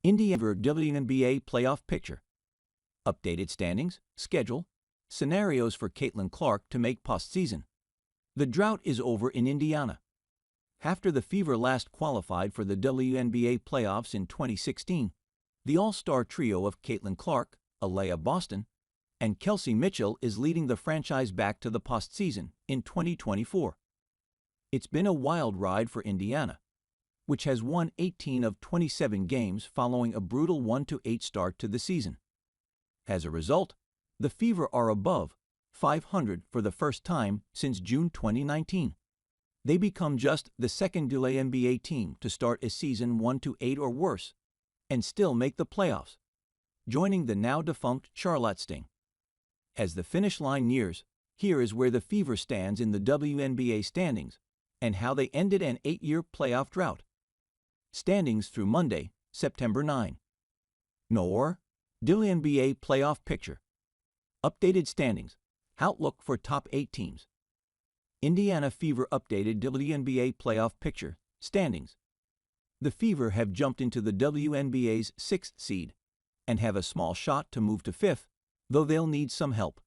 Indiana Fever WNBA Playoff Picture. Updated standings, schedule, scenarios for Caitl to make postseason. The drought is over in Indiana. After the Fever last qualified for the WNBA Playoffs in 2016, the all-star trio of Caitl, Aliyah Boston, and Kelsey Mitchell is leading the franchise back to the postseason in 2024. It's been a wild ride for Indiana, which has won 18 of 27 games following a brutal 1-8 start to the season. As a result, the Fever are above 500 for the first time since June 2019. They become just the second WNBA team to start a season 1-8 or worse and still make the playoffs, joining the now-defunct Charlotte Sting. As the finish line nears, here is where the Fever stands in the WNBA standings and how they ended an 8-year playoff drought. Standings through Monday, September 9. WNBA Playoff Picture. Updated standings. Outlook for top 8 teams. Indiana Fever updated WNBA Playoff Picture. Standings. The Fever have jumped into the WNBA's 6th seed and have a small shot to move to 5th, though they'll need some help.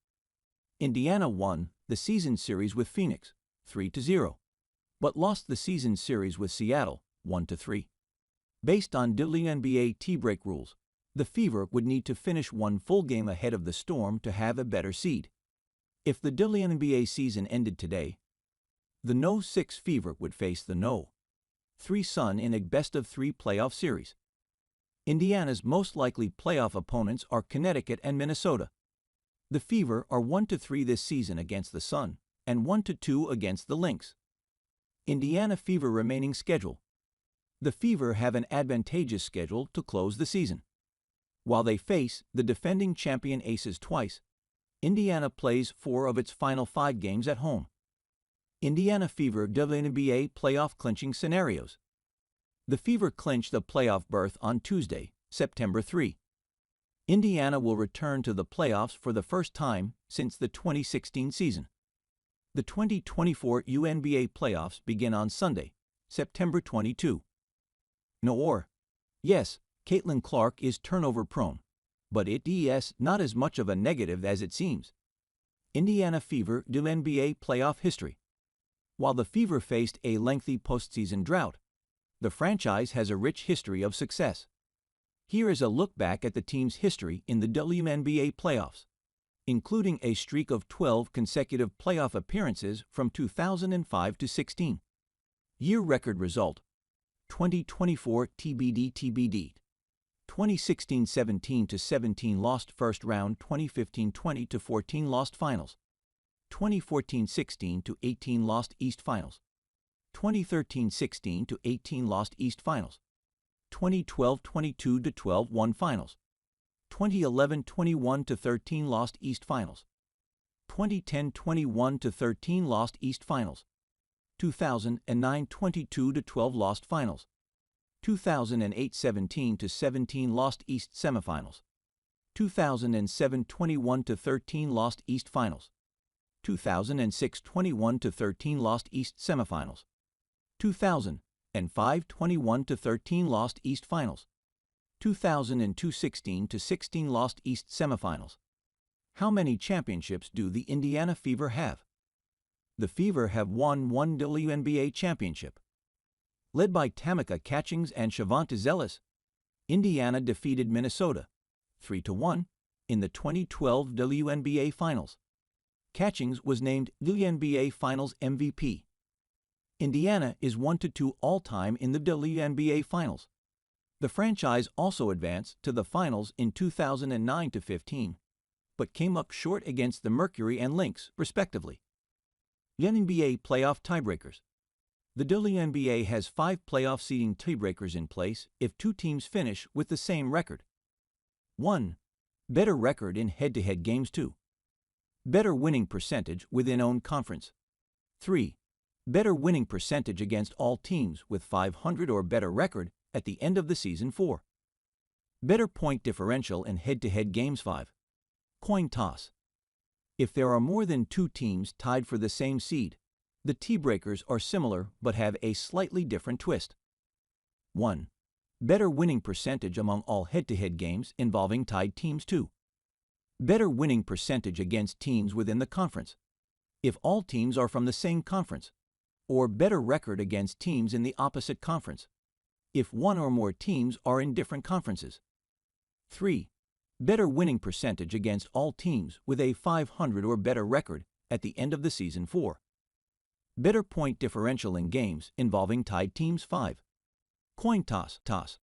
Indiana won the season series with Phoenix 3-0, but lost the season series with Seattle 1-3. Based on WNBA tie-break rules, the Fever would need to finish one full game ahead of the Storm to have a better seed. If the WNBA season ended today, the No-6 Fever would face the No-3 Sun in a best-of-3 playoff series. Indiana's most likely playoff opponents are Connecticut and Minnesota. The Fever are 1-3 this season against the Sun and 1-2 against the Lynx. Indiana Fever remaining schedule. The Fever have an advantageous schedule to close the season. While they face the defending champion Aces twice, Indiana plays 4 of its final 5 games at home. Indiana Fever WNBA playoff clinching scenarios. The Fever clinched the playoff berth on Tuesday, September 3. Indiana will return to the playoffs for the first time since the 2016 season. The 2024 WNBA playoffs begin on Sunday, September 22. Yes, Caitl is turnover-prone, but it is not as much of a negative as it seems. Indiana Fever WNBA playoff history. While the Fever faced a lengthy postseason drought, the franchise has a rich history of success. Here is a look back at the team's history in the WNBA playoffs, including a streak of 12 consecutive playoff appearances from 2005 to 16. Year record result: 2024 TBD. 2016-17 to 17 lost first round, 2015-20 to 14 lost finals, 2014-16 to 18 lost East Finals, 2013-16 to 18 lost East Finals, 2012-22 to 12 won Finals, 2011-21 to 13 lost East Finals, 2010-21 to 13 lost East Finals, 2009-22 to 12 lost Finals, 2008-17 to 17 lost East Semifinals, 2007-21 to 13 lost East Finals, 2006-21 to 13 lost East Semifinals, 2005-21 to 13 lost East Finals, 2002-16 to 16 lost East Semifinals. How many championships do the Indiana Fever have? The Fever have won 1 WNBA championship. Led by Tamika Catchings and Shavonte Zealous, Indiana defeated Minnesota 3-1 in the 2012 WNBA Finals. Catchings was named WNBA Finals MVP. Indiana is 1-2 all-time in the WNBA Finals. The franchise also advanced to the Finals in 2009-15, but came up short against the Mercury and Lynx, respectively. WNBA Playoff Tiebreakers. The WNBA has 5 playoff seeding tiebreakers in place if 2 teams finish with the same record. 1. Better record in head-to-head games. 2. Better winning percentage within own conference. 3. Better winning percentage against all teams with 500 or better record at the end of the season. 4. Better point differential in head-to-head games. 5. Coin toss. If there are more than 2 teams tied for the same seed, the tiebreakers are similar but have a slightly different twist. 1. Better winning percentage among all head-to-head games involving tied teams 2. Better winning percentage against teams within the conference, if all teams are from the same conference, or better record against teams in the opposite conference, if one or more teams are in different conferences. 3. Better winning percentage against all teams with a 500 or better record at the end of the season. 4. Better point differential in games involving tied teams. 5. Coin toss.